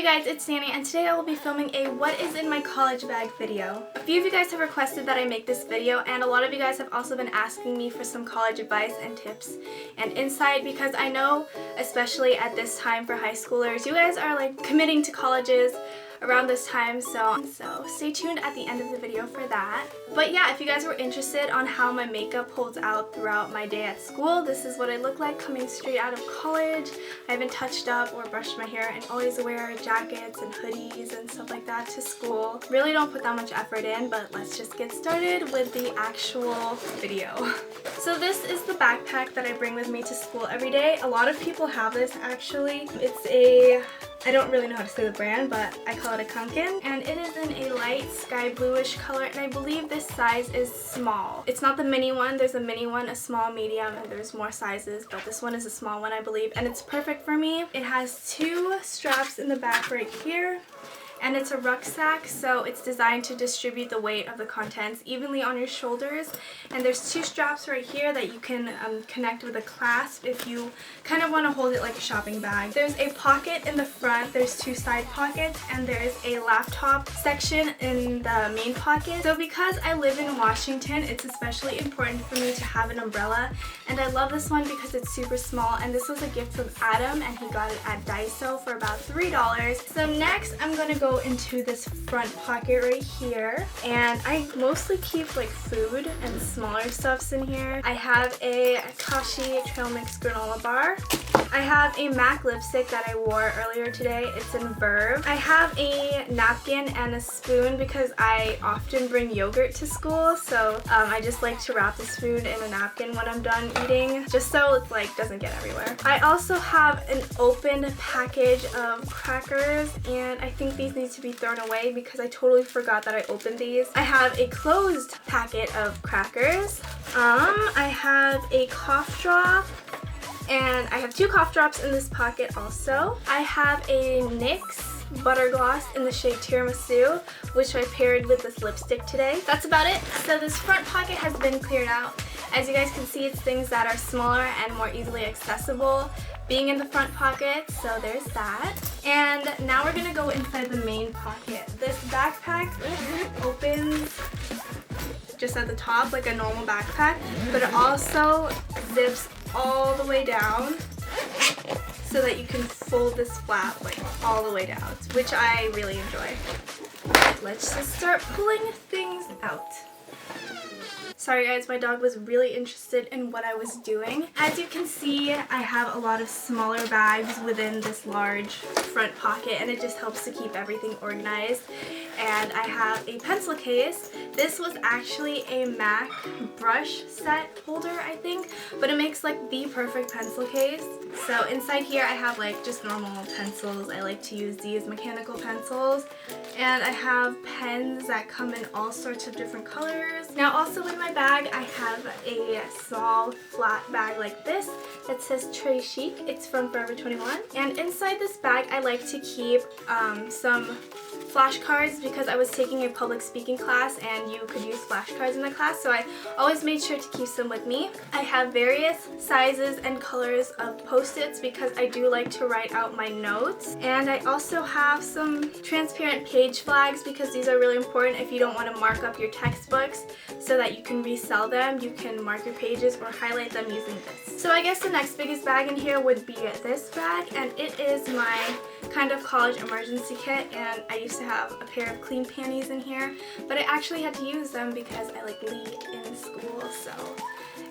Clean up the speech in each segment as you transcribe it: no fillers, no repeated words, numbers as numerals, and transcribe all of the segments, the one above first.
guys, it's Danny, and today I will be filming a what is in my college bag video. A few of you guys have requested that I make this video, and a lot of you guys have also been asking me for some college advice and tips and insight, because I know, especially at this time for high schoolers, you guys are like committing to colleges around this time, so stay tuned at the end of the video for that. But yeah, if you guys were interested on how my makeup holds out throughout my day at school, this is what I look like coming straight out of college. I haven't touched up or brushed my hair and always wear jackets and hoodies and stuff like that to school. Really don't put that much effort in, but let's just get started with the actual video. So this is the backpack that I bring with me to school every day. A lot of people have this actually. It's a, I don't really know how to say the brand, but I call it a Konkan, and it is in a light sky bluish color, and I believe this size is small. It's not the mini one. There's a mini one, a small, medium, and there's more sizes, but this one is a small one, I believe, and it's perfect for me. It has two straps in the back right here, and it's a rucksack, so it's designed to distribute the weight of the contents evenly on your shoulders. And there's two straps right here that you can connect with a clasp if you kind of want to hold it like a shopping bag. There's a pocket in the front, there's two side pockets, and there's a laptop section in the main pocket. So because I live in Washington, it's especially important for me to have an umbrella, and I love this one because it's super small, and this was a gift from Adam, and he got it at Daiso for about $3. So next I'm going to go into this front pocket right here, and I mostly keep like food and smaller stuffs in here. I have a Kashi Trail Mix granola bar. I have a MAC lipstick that I wore earlier today. It's in Verve. I have a napkin and a spoon because I often bring yogurt to school, so I just like to wrap this food in a napkin when I'm done eating, just so it like doesn't get everywhere. I also have an open package of crackers, and I think these need to be thrown away because I totally forgot that I opened these. I have a closed packet of crackers. I have a cough drop, and I have two cough drops in this pocket also. I have a Nyx Butter Gloss in the shade Tiramisu, which I paired with this lipstick today. That's about it. So this front pocket has been cleared out. As you guys can see, it's things that are smaller and more easily accessible being in the front pocket, so there's that. And now we're gonna go inside the main pocket. This backpack opens just at the top like a normal backpack, but it also zips all the way down so that you can fold this flap like all the way down, which I really enjoy. Let's just start pulling things out. Sorry guys, my dog was really interested in what I was doing. As you can see, I have a lot of smaller bags within this large front pocket, and it just helps to keep everything organized. And I have a pencil case. This was actually a MAC brush set holder, I think, but it makes like the perfect pencil case. So inside here I have like just normal pencils. I like to use these mechanical pencils, and I have pens that come in all sorts of different colors. Now also in my bag I have a small flat bag like this that says Très Chic. It's from Forever 21, and inside this bag I like to keep some flashcards because I was taking a public speaking class and you could use flashcards in the class, so I always made sure to keep some with me. I have various sizes and colors of post-its because I do like to write out my notes, and I also have some transparent page flags because these are really important if you don't want to mark up your textbooks so that you can resell them. You can mark your pages or highlight them using this. So I guess the next biggest bag in here would be this bag, and it is my kind of college emergency kit, and I used to have a pair of clean panties in here, but I actually had to use them because I like lead in school, so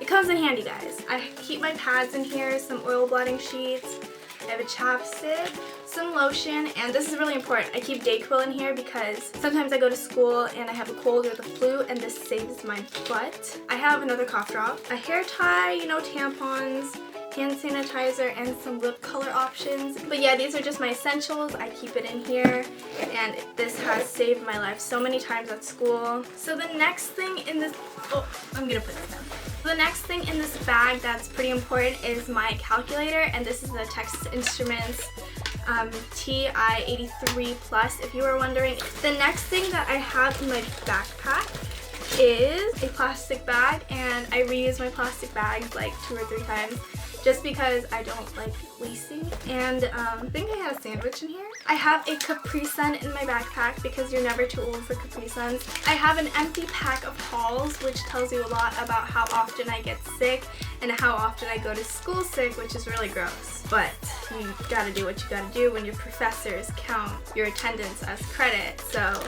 it comes in handy, guys. I keep my pads in here, some oil blotting sheets, I have a chapstick, some lotion, and this is really important. I keep Dayquil in here because sometimes I go to school and I have a cold or the flu, and this saves my butt. I have another cough drop, a hair tie, you know, tampons, hand sanitizer, and some lip color options. But yeah, these are just my essentials. I keep it in here, and this has saved my life so many times at school. So the next thing in this, oh, I'm gonna put this down. The next thing in this bag that's pretty important is my calculator, and this is the Texas Instruments TI-83 Plus, if you were wondering. The next thing that I have in my backpack is a plastic bag, and I reuse my plastic bags like 2 or 3 times just because I don't like wasting. And I think I had a sandwich in here. I have a Capri Sun in my backpack because you're never too old for Capri Suns. I have an empty pack of Halls, which tells you a lot about how often I get sick and how often I go to school sick, which is really gross. But you gotta do what you gotta do when your professors count your attendance as credit. So,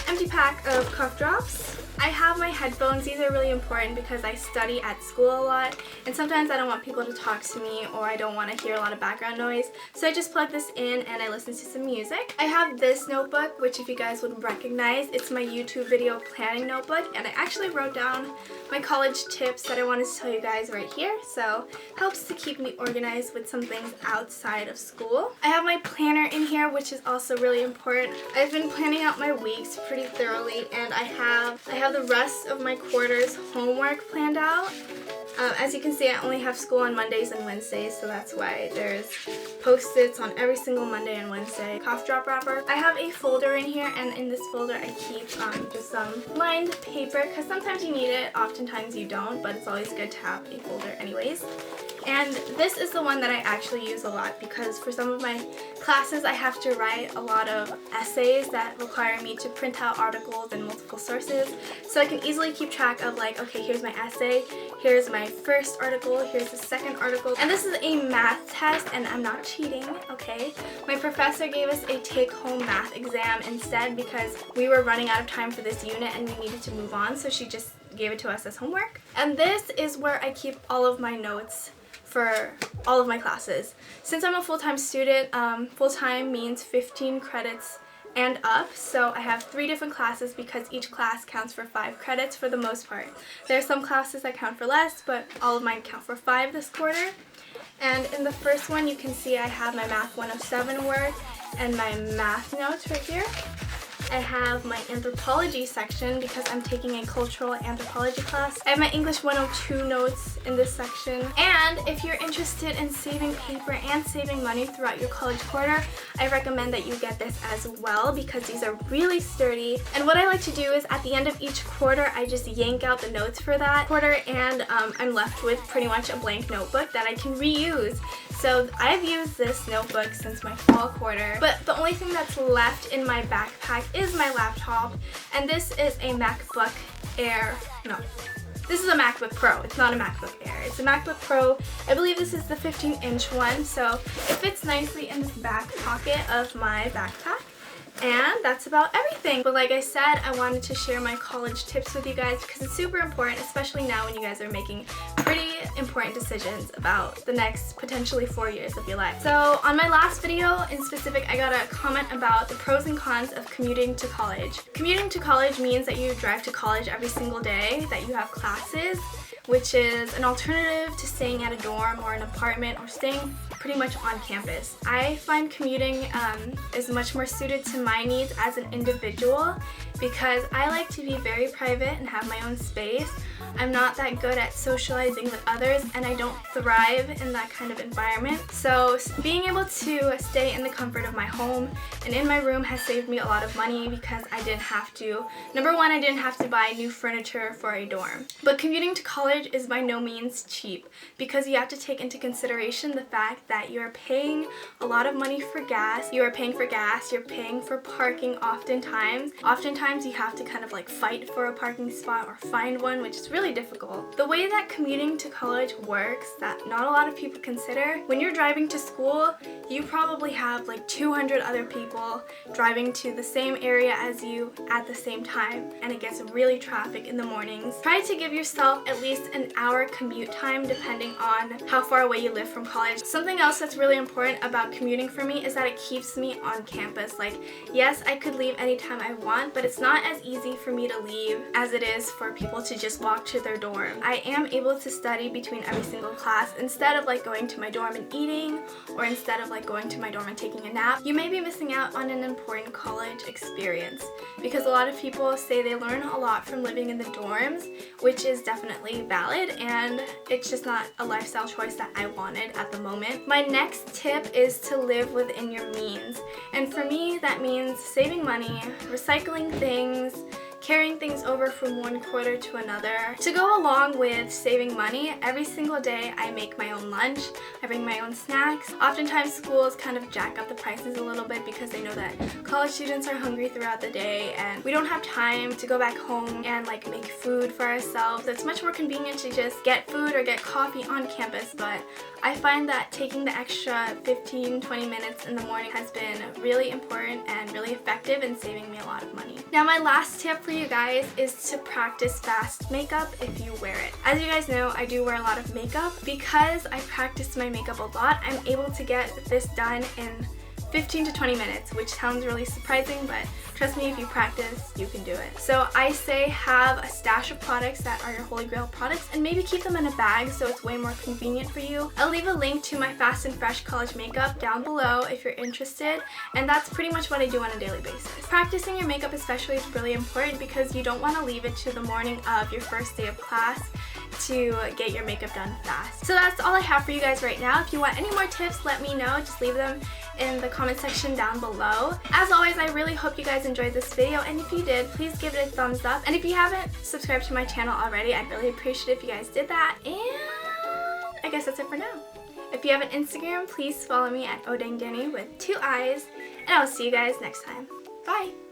empty pack of cough drops. I have my headphones. These are really important because I study at school a lot, and sometimes I don't want people to talk to me, or I don't want to hear a lot of background noise, so I just plug this in and I listen to some music. I have this notebook, which if you guys would recognize, it's my YouTube video planning notebook, and I actually wrote down my college tips that I wanted to tell you guys right here, so it helps to keep me organized with some things outside of school. I have my planner in here, which is also really important. I've been planning out my weeks pretty thoroughly, and I have the rest of my quarter's homework planned out. As you can see, I only have school on Mondays and Wednesdays, so that's why there's Post-its on every single Monday and Wednesday. Cough drop wrapper. I have a folder in here, and in this folder I keep just some lined paper, because sometimes you need it, oftentimes you don't, but it's always good to have a folder anyways. And this is the one that I actually use a lot because for some of my classes I have to write a lot of essays that require me to print out articles and multiple sources. So I can easily keep track of like, okay, here's my essay, here's my first article, here's the second article. And this is a math test, and I'm not cheating, okay? My professor gave us a take-home math exam instead because we were running out of time for this unit and we needed to move on, so she just gave it to us as homework. And this is where I keep all of my notes for all of my classes. Since I'm a full-time student, full-time means 15 credits and up, so I have 3 different classes because each class counts for 5 credits for the most part. There are some classes that count for less, but all of mine count for 5 this quarter. And in the first one you can see I have my Math 107 work and my math notes right here. I have my anthropology section because I'm taking a cultural anthropology class. I have my English 102 notes in this section. And if you're interested in saving paper and saving money throughout your college quarter, I recommend that you get this as well because these are really sturdy. And what I like to do is at the end of each quarter, I just yank out the notes for that quarter, and I'm left with pretty much a blank notebook that I can reuse. So I've used this notebook since my fall quarter, but the only thing that's left in my backpack is my laptop, and this is a MacBook Air. No, this is a MacBook Pro. It's not a MacBook Air. It's a MacBook Pro. I believe this is the 15-inch one, so it fits nicely in this back pocket of my backpack. And that's about everything. But like I said, I wanted to share my college tips with you guys because it's super important, especially now when you guys are making pretty important decisions about the next potentially 4 years of your life. So on my last video in specific, I got a comment about the pros and cons of commuting to college. Commuting to college means that you drive to college every single day, that you have classes, which is an alternative to staying at a dorm or an apartment or staying pretty much on campus. I find commuting is much more suited to my needs as an individual because I like to be very private and have my own space. I'm not that good at socializing with others, and I don't thrive in that kind of environment. So being able to stay in the comfort of my home and in my room has saved me a lot of money because I didn't have to, number one, I didn't have to buy new furniture for a dorm. But commuting to college is by no means cheap because you have to take into consideration the fact that you're paying a lot of money for gas. You're paying for parking oftentimes. Oftentimes you have to kind of like fight for a parking spot or find one, which is really difficult. The way that commuting to college works that not a lot of people consider, when you're driving to school, you probably have like 200 other people driving to the same area as you at the same time, and it gets really traffic in the mornings. Try to give yourself at least an hour commute time depending on how far away you live from college. Something else that's really important about commuting for me is that it keeps me on campus. Like, yes, I could leave anytime I want, but it's not as easy for me to leave as it is for people to just walk to their dorm. I am able to study between every single class instead of like going to my dorm and eating, or instead of like going to my dorm and taking a nap. You may be missing out on an important college experience because a lot of people say they learn a lot from living in the dorms, which is definitely valid, and it's just not a lifestyle choice that I wanted at the moment. My next tip is to live within your means, and for me that means saving money, recycling things, carrying things over from one quarter to another. To go along with saving money, every single day I make my own lunch, I bring my own snacks. Oftentimes schools kind of jack up the prices a little bit because they know that college students are hungry throughout the day and we don't have time to go back home and like make food for ourselves. It's much more convenient to just get food or get coffee on campus, but I find that taking the extra 15-20 minutes in the morning has been really important and really effective in saving me a lot of money. Now my last tip for you guys is to practice fast makeup if you wear it. As you guys know, I do wear a lot of makeup. Because I practice my makeup a lot, I'm able to get this done in 15 to 20 minutes, which sounds really surprising, but trust me, if you practice, you can do it. So I say have a stash of products that are your holy grail products and maybe keep them in a bag so it's way more convenient for you. I'll leave a link to my Fast and Fresh college makeup down below if you're interested, and that's pretty much what I do on a daily basis. Practicing your makeup especially is really important because you don't want to leave it to the morning of your first day of class to get your makeup done fast. So that's all I have for you guys right now. If you want any more tips, let me know. Just leave them in the comment section down below. As always, I really hope you guys enjoyed this video, and if you did, please give it a thumbs up. And if you haven't subscribed to my channel already, I'd really appreciate it if you guys did that. And I guess that's it for now. If you have an Instagram, please follow me at ohdangdanii with 2 eyes, and I'll see you guys next time. Bye!